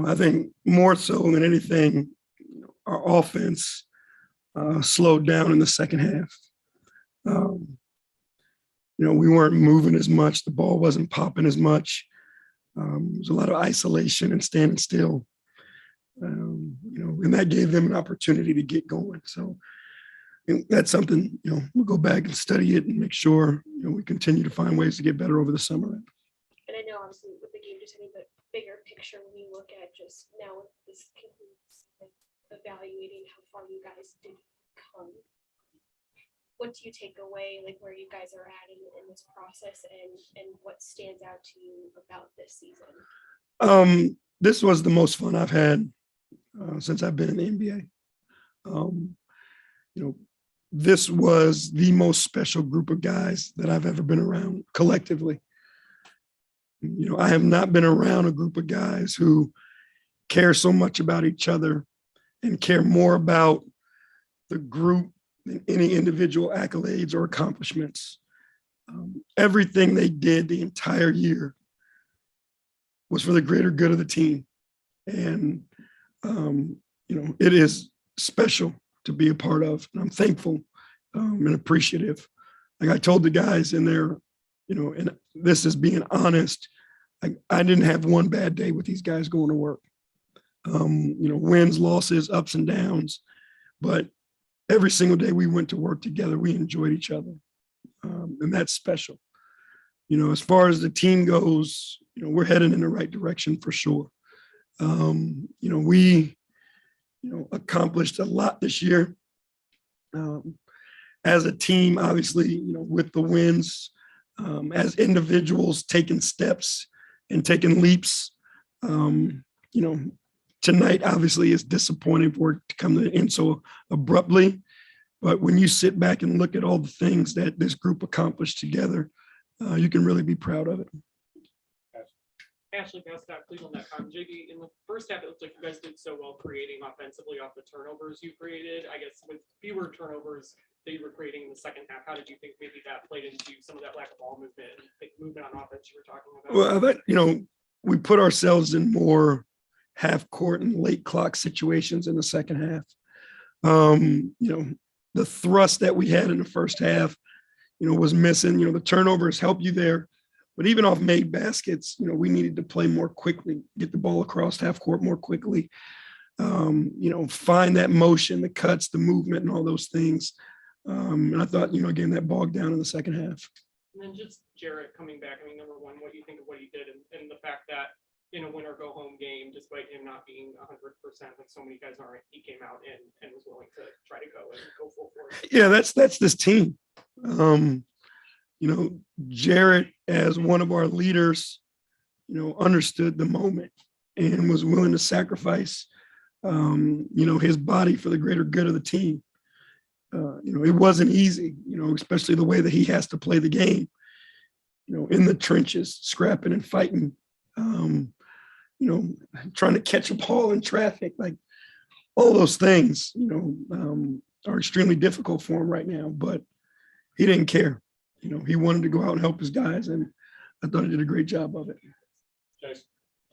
I think more so than anything, our offense slowed down in the second half. We weren't moving as much. The ball wasn't popping as much. There was a lot of isolation and standing still. And that gave them an opportunity to get going. So that's something, we'll go back and study it and make sure, we continue to find ways to get better over the summer. And I know obviously with the game just hitting the bigger picture, when you look at just now with this concludes, like, evaluating how far you guys did come, what do you take away, like where you guys are at in this process, and what stands out to you about this season? This was the most fun I've had since I've been in the NBA. This was the most special group of guys that I've ever been around collectively. I have not been around a group of guys who care so much about each other and care more about the group than any individual accolades or accomplishments. Everything they did the entire year was for the greater good of the team. And, it is special to be a part of. And I'm thankful and appreciative. Like I told the guys in there, and this is being honest, I didn't have one bad day with these guys going to work. Wins, losses, ups and downs. But every single day we went to work together, we enjoyed each other. And that's special. As far as the team goes, we're heading in the right direction for sure. We accomplished a lot this year. As a team, obviously, with the wins, as individuals taking steps and taking leaps. Tonight obviously is disappointing for it to come to an end so abruptly. But when you sit back and look at all the things that this group accomplished together, you can really be proud of it. Ashley Bickerstaff, Cleveland.com. JD, in the first half, it looked like you guys did so well creating offensively off the turnovers you created. I guess with fewer turnovers that you were creating in the second half, how did you think maybe that played into some of that lack of ball movement and movement on offense you were talking about? Well, I thought, we put ourselves in more half court and late clock situations in the second half. The thrust that we had in the first half, was missing. The turnovers help you there. But even off made baskets, we needed to play more quickly, get the ball across half court more quickly, find that motion, the cuts, the movement, and all those things. And I thought, again, that bogged down in the second half. And then just Jarrett coming back. I mean, number one, what do you think of what he did and the fact that in a win or go home game, despite him not being 100%, like so many guys aren't, he came out and was willing to try to go full force. Yeah, that's this team. Jarrett, as one of our leaders, understood the moment and was willing to sacrifice, his body for the greater good of the team. It wasn't easy, especially the way that he has to play the game, in the trenches, scrapping and fighting, trying to catch a ball in traffic, like all those things, are extremely difficult for him right now, but he didn't care. He wanted to go out and help his guys, and I thought he did a great job of it.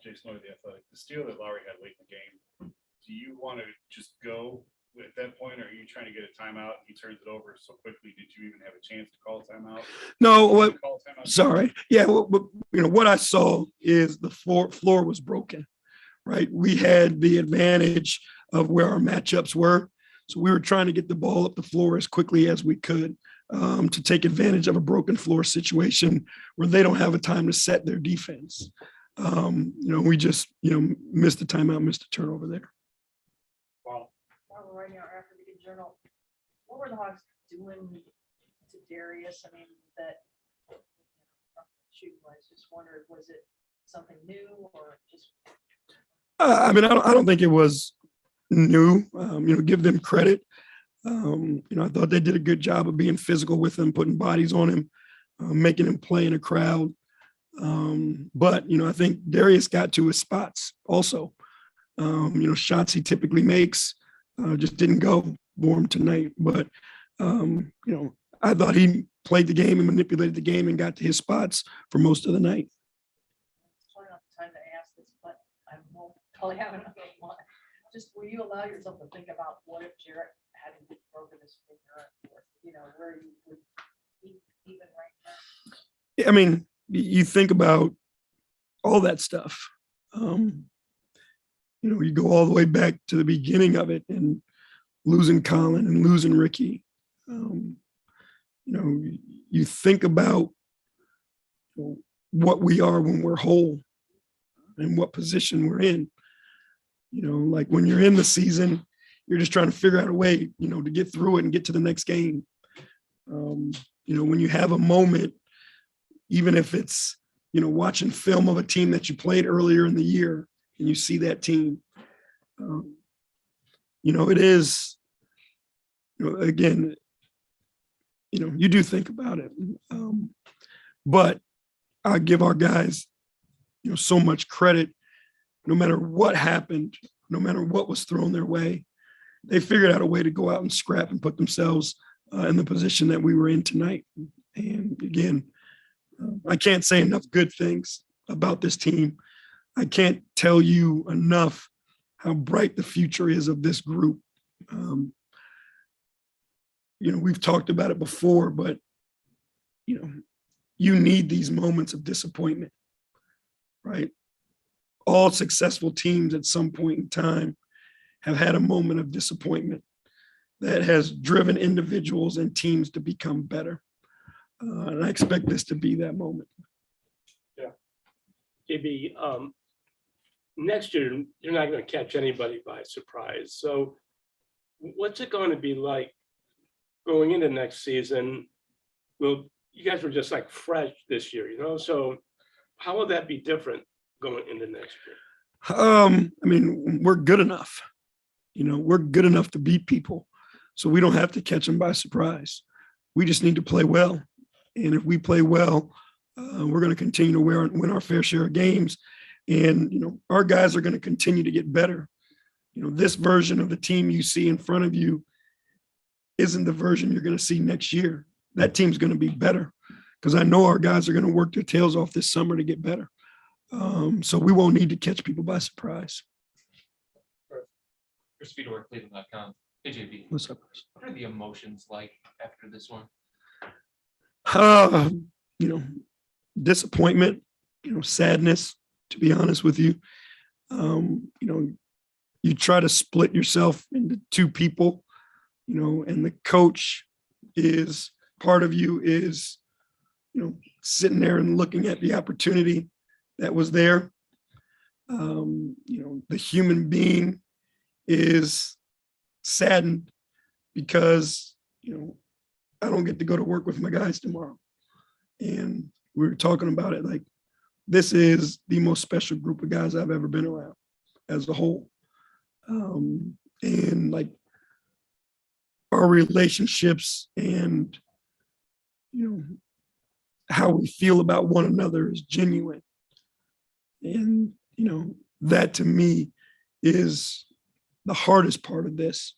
Jason Lloyd, the Athletic. The steal that Lowry had late in the game, do you want to just go at that point, or are you trying to get a timeout? He turns it over so quickly. Did you even have a chance to call a timeout? No, sorry. Yeah, what I saw is the floor was broken, right? We had the advantage of where our matchups were. So we were trying to get the ball up the floor as quickly as we could to take advantage of a broken floor situation where they don't have a time to set their defense. We just, missed the timeout, missed a turnover there. Wow. Right now, after the Journal, what were the Hawks doing to Darius? I mean, that shooting wise, just wondered, was it something new or just? I don't think it was new. Give them credit. I thought they did a good job of being physical with him, putting bodies on him, making him play in a crowd. But I think Darius got to his spots also. Shots he typically makes just didn't go for him tonight. But, I thought he played the game and manipulated the game and got to his spots for most of the night. It's probably not the time to ask this, but I won't Probably haven't. Just, will you allow yourself to think about what if Jarrett hadn't broken his finger, or, you know, where you would be even right now? I mean, you think about all that stuff. You know, you go all the way back to the beginning of it and losing Colin and losing Ricky. You know, you think about what we are when we're whole and what position we're in. You know, like when you're in the season, you're just trying to figure out a way, you know, to get through it and get to the next game. You know, when you have a moment, even if it's, you know, watching film of a team that you played earlier in the year and you see that team, you know, it is, you know, again, you know, you do think about it. But I give our guys, you know, so much credit. No matter what happened, no matter what was thrown their way, they figured out a way to go out and scrap and put themselves in the position that we were in tonight. And again, I can't say enough good things about this team. I can't tell you enough how bright the future is of this group. You know, we've talked about it before, but, you know, you need these moments of disappointment, right? All successful teams at some point in time have had a moment of disappointment that has driven individuals and teams to become better. And I expect this to be that moment. JB, next year, you're not going to catch anybody by surprise. So what's it going to be like going into next season? Well, you guys were just like fresh this year, you know, so how will that be different going into next year? I mean, we're good enough. You know, we're good enough to beat people. So we don't have to catch them by surprise. We just need to play well. And if we play well, we're going to continue to win our fair share of games. And, you know, our guys are going to continue to get better. You know, this version of the team you see in front of you isn't the version you're going to see next year. That team's going to be better because I know our guys are going to work their tails off this summer to get better. So we won't need to catch people by surprise. Chris Fedor, Cleveland.com. Hey, JB. What's up? What are the emotions like after this one? You know, disappointment, you know, sadness, to be honest with you. You know, you try to split yourself into two people, you know, and the coach is part of you is, you know, sitting there and looking at the opportunity that was there. You know, the human being is saddened because, you know, I don't get to go to work with my guys tomorrow. And we were talking about it like, this is the most special group of guys I've ever been around as a whole. And like our relationships and, you know, how we feel about one another is genuine. And, you know, that to me is the hardest part of this,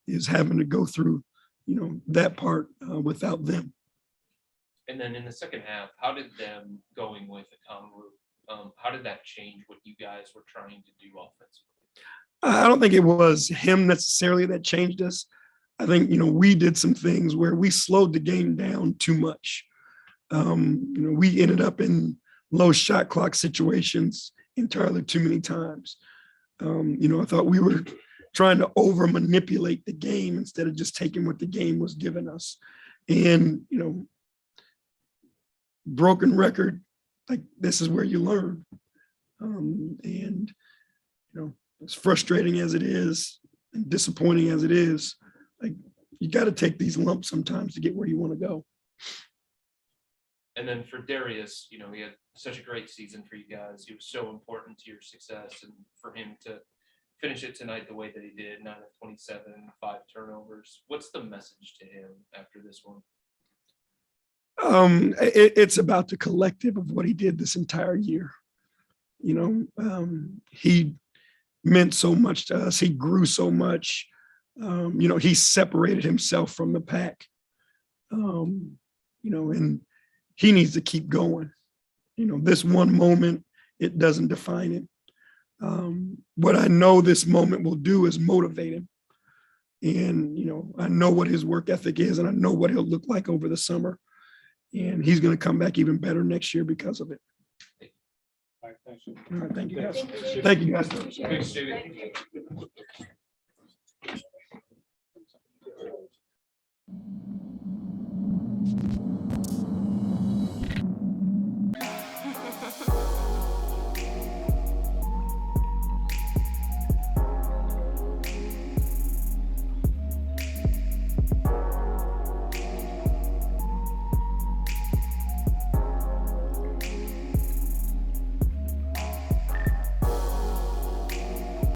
is having to go through, you know, that part without them. And then in the second half, how did them going with the common root, how did that change what you guys were trying to do offensively? I don't think it was him necessarily that changed us. I think, you know, we did some things where we slowed the game down too much. You know, we ended up in low shot clock situations entirely too many times. You know, I thought we were trying to over manipulate the game instead of just taking what the game was giving us. And, you know, broken record, like this is where you learn. And, you know, as frustrating as it is and disappointing as it is, like you got to take these lumps sometimes to get where you want to go. And then for Darius, you know, he had such a great season for you guys. He was so important to your success, and for him to finish it tonight the way that he did, 9 of 27, 5 turnovers. What's the message to him after this one? It's about the collective of what he did this entire year. You know, he meant so much to us. He grew so much. You know, he separated himself from the pack. You know, and he needs to keep going. You know, this one moment, it doesn't define him. What I know this moment will do is motivate him. And, you know, I know what his work ethic is, and I know what he'll look like over the summer. And he's going to come back even better next year because of it. All right, thanks. All right, thank you guys. Thank you. Thank you guys. Appreciate it. Thanks, Thank JB. you.